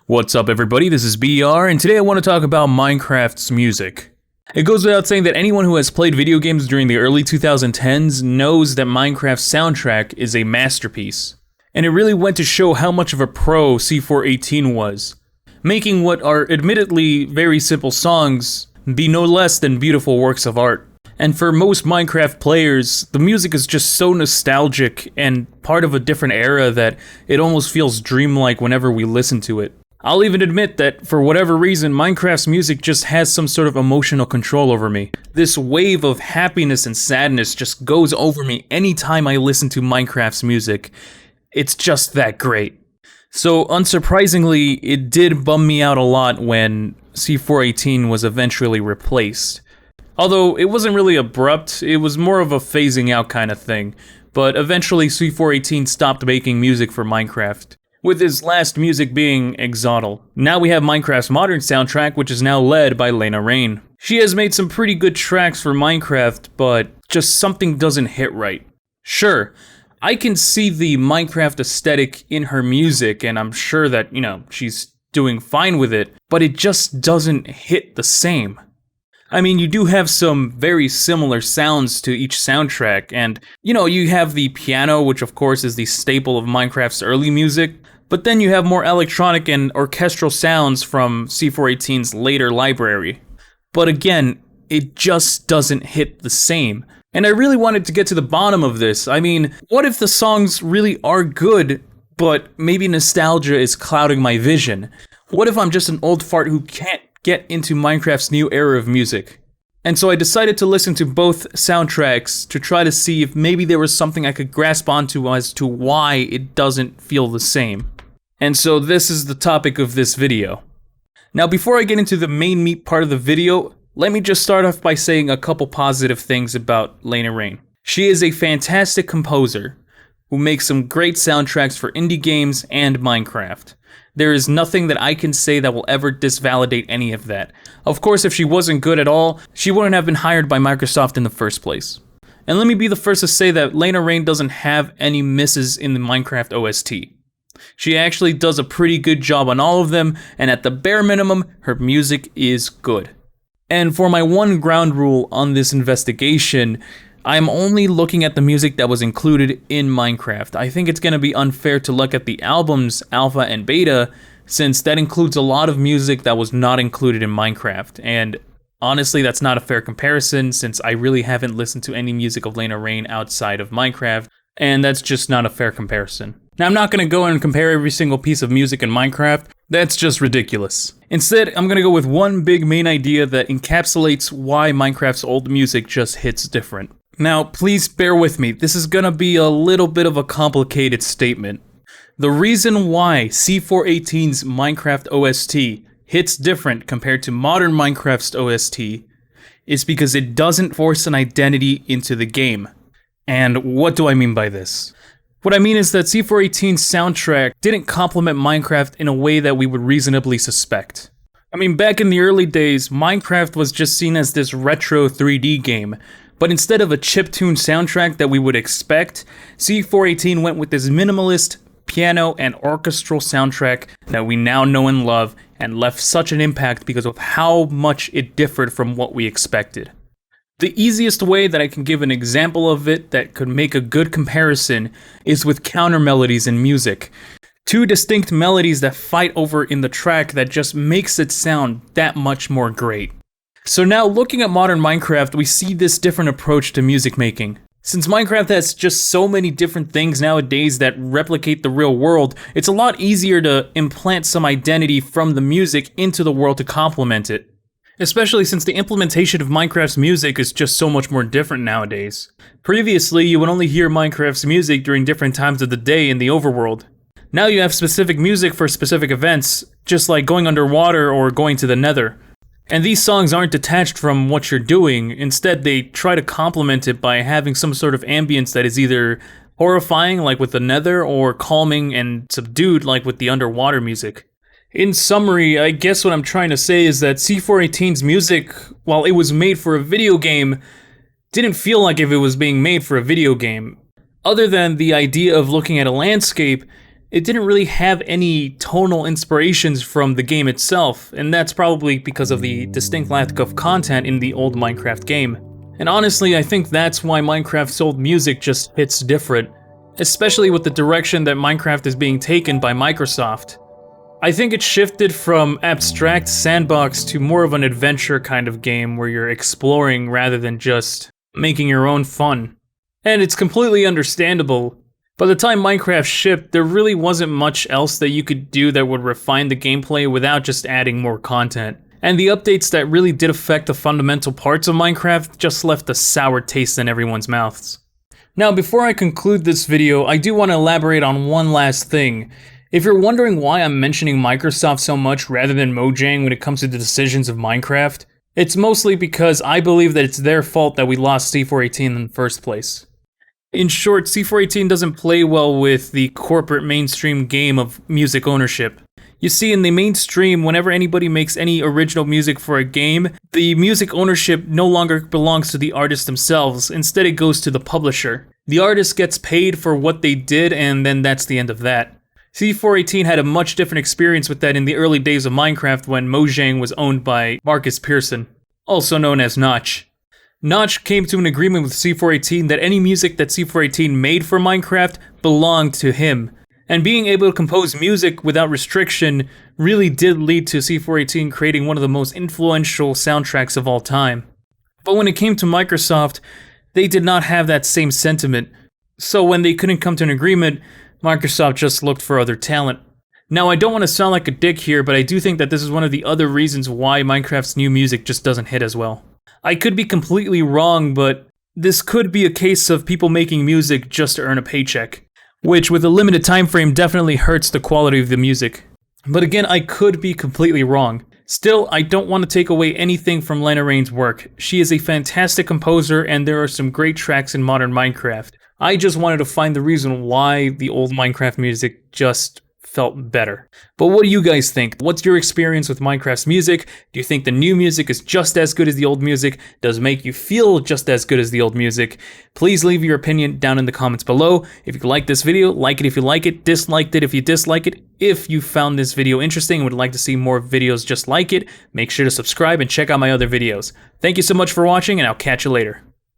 What's up, everybody? This is BR, and today I want to talk about Minecraft's music. It goes without saying that anyone who has played video games during the early 2010s knows that Minecraft's soundtrack is a masterpiece. And it really went to show how much of a pro C418 was, making what are admittedly very simple songs be no less than beautiful works of art. And for most Minecraft players, the music is just so nostalgic and part of a different era that it almost feels dreamlike whenever we listen to it. I'll even admit that, for whatever reason, Minecraft's music just has some sort of emotional control over me. This wave of happiness and sadness just goes over me anytime I listen to Minecraft's music. It's just that great. So, unsurprisingly, it did bum me out a lot when C418 was eventually replaced. Although, it wasn't really abrupt, it was more of a phasing out kind of thing. But eventually, C418 stopped making music for Minecraft, with his last music being Exotl. Now we have Minecraft's modern soundtrack, which is now led by Lena Raine. She has made some pretty good tracks for Minecraft, but just something doesn't hit right. Sure, I can see the Minecraft aesthetic in her music, and I'm sure that, she's doing fine with it, but it just doesn't hit the same. I mean, you do have some very similar sounds to each soundtrack, and, you have the piano, which of course is the staple of Minecraft's early music, but then you have more electronic and orchestral sounds from C418's later library. But again, it just doesn't hit the same. And I really wanted to get to the bottom of this. I mean, what if the songs really are good, but maybe nostalgia is clouding my vision? What if I'm just an old fart who can't get into Minecraft's new era of music? And so I decided to listen to both soundtracks to try to see if maybe there was something I could grasp onto as to why it doesn't feel the same. And so this is the topic of this video. Now, before I get into the main meat part of the video, let me just start off by saying a couple positive things about Lena Raine. She is a fantastic composer who makes some great soundtracks for indie games and Minecraft. There is nothing that I can say that will ever disvalidate any of that. Of course, if she wasn't good at all, she wouldn't have been hired by Microsoft in the first place. And let me be the first to say that Lena Raine doesn't have any misses in the Minecraft OST. She actually does a pretty good job on all of them, and at the bare minimum, her music is good. And for my one ground rule on this investigation, I'm only looking at the music that was included in Minecraft. I think it's going to be unfair to look at the albums Alpha and Beta, since that includes a lot of music that was not included in Minecraft. And honestly, that's not a fair comparison, since I really haven't listened to any music of Lena Raine outside of Minecraft, and that's just not a fair comparison. Now, I'm not going to go and compare every single piece of music in Minecraft. That's just ridiculous. Instead, I'm going to go with one big main idea that encapsulates why Minecraft's old music just hits different. Now, please bear with me. This is going to be a little bit of a complicated statement. The reason why C418's Minecraft OST hits different compared to modern Minecraft's OST is because it doesn't force an identity into the game. And what do I mean by this? What I mean is that C418's soundtrack didn't complement Minecraft in a way that we would reasonably suspect. I mean, back in the early days, Minecraft was just seen as this retro 3D game, but instead of a chiptune soundtrack that we would expect, C418 went with this minimalist, piano, and orchestral soundtrack that we now know and love, and left such an impact because of how much it differed from what we expected. The easiest way that I can give an example of it that could make a good comparison is with counter melodies in music. Two distinct melodies that fight over in the track that just makes it sound that much more great. So now, looking at modern Minecraft, we see this different approach to music making. Since Minecraft has just so many different things nowadays that replicate the real world, it's a lot easier to implant some identity from the music into the world to complement it. Especially since the implementation of Minecraft's music is just so much more different nowadays. Previously, you would only hear Minecraft's music during different times of the day in the overworld. Now you have specific music for specific events, just like going underwater or going to the nether. And these songs aren't detached from what you're doing, instead they try to complement it by having some sort of ambience that is either horrifying, like with the nether, or calming and subdued, like with the underwater music. In summary, I guess what I'm trying to say is that C418's music, while it was made for a video game, didn't feel like if it was being made for a video game. Other than the idea of looking at a landscape, it didn't really have any tonal inspirations from the game itself, and that's probably because of the distinct lack of content in the old Minecraft game. And honestly, I think that's why Minecraft's old music just hits different, especially with the direction that Minecraft is being taken by Microsoft. I think it shifted from abstract sandbox to more of an adventure kind of game where you're exploring rather than just making your own fun. And it's completely understandable. By the time Minecraft shipped, there really wasn't much else that you could do that would refine the gameplay without just adding more content. And the updates that really did affect the fundamental parts of Minecraft just left a sour taste in everyone's mouths. Now, before I conclude this video, I do want to elaborate on one last thing. If you're wondering why I'm mentioning Microsoft so much rather than Mojang when it comes to the decisions of Minecraft, it's mostly because I believe that it's their fault that we lost C418 in the first place. In short, C418 doesn't play well with the corporate mainstream game of music ownership. You see, in the mainstream, whenever anybody makes any original music for a game, the music ownership no longer belongs to the artist themselves, instead it goes to the publisher. The artist gets paid for what they did, and then that's the end of that. C418 had a much different experience with that in the early days of Minecraft when Mojang was owned by Marcus Pearson, also known as Notch. Notch came to an agreement with C418 that any music that C418 made for Minecraft belonged to him, and being able to compose music without restriction really did lead to C418 creating one of the most influential soundtracks of all time. But when it came to Microsoft, they did not have that same sentiment, so when they couldn't come to an agreement, Microsoft just looked for other talent. Now, I don't want to sound like a dick here, but I do think that this is one of the other reasons why Minecraft's new music just doesn't hit as well. I could be completely wrong, but this could be a case of people making music just to earn a paycheck, which with a limited time frame definitely hurts the quality of the music. But again, I could be completely wrong. Still, I don't want to take away anything from Lena Raine's work. She is a fantastic composer, and there are some great tracks in modern Minecraft. I just wanted to find the reason why the old Minecraft music just felt better. But what do you guys think? What's your experience with Minecraft's music? Do you think the new music is just as good as the old music? Does it make you feel just as good as the old music? Please leave your opinion down in the comments below. If you like this video, like it if you like it, disliked it if you dislike it. If you found this video interesting and would like to see more videos just like it, make sure to subscribe and check out my other videos. Thank you so much for watching, and I'll catch you later.